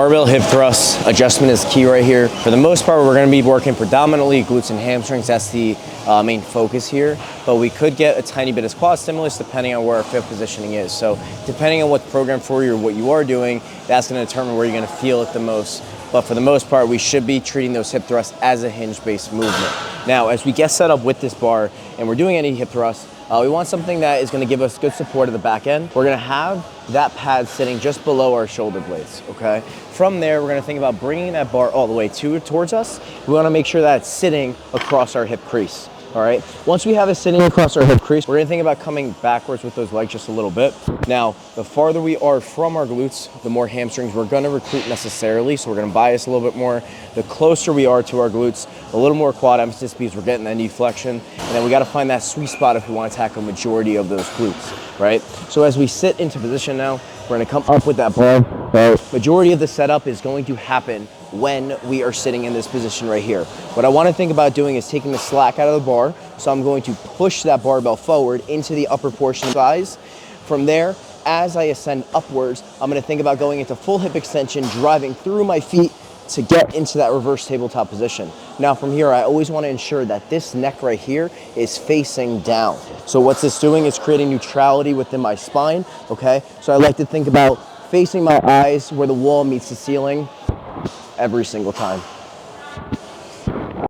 Barbell hip thrust adjustment is key right here. For the most part, we're gonna be working predominantly glutes and hamstrings. That's the main focus here, but we could get a tiny bit of quad stimulus depending on where our foot positioning is. So depending on what program for you or what you are doing, that's gonna determine where you're gonna feel it the most. But for the most part, we should be treating those hip thrusts as a hinge-based movement. Now, as we get set up with this bar and we're doing any hip thrusts, we want something that is gonna give us good support at the back end. We're gonna have that pad sitting just below our shoulder blades, okay? From there, we're gonna think about bringing that bar all the way towards us. We wanna make sure that it's sitting across our hip crease, all right? Once we have it sitting across our hip crease, we're gonna think about coming backwards with those legs just a little bit. Now, the farther we are from our glutes, the more hamstrings we're gonna recruit necessarily, so we're gonna bias a little bit more. The closer we are to our glutes, a little more quad emphasis because we're getting that knee flexion, and then we gotta find that sweet spot if we wanna tackle a majority of those glutes, right? So as we sit into position now, we're gonna come up with that bar. Majority of the setup is going to happen when we are sitting in this position right here. What I wanna think about doing is taking the slack out of the bar, so I'm going to push that barbell forward into the upper portion of the thighs. From there, as I ascend upwards, I'm gonna think about going into full hip extension, driving through my feet to get into that reverse tabletop position. Now from here, I always wanna ensure that this neck right here is facing down. So what's this doing? It's creating neutrality within my spine, okay? So I like to think about facing my eyes where the wall meets the ceiling every single time.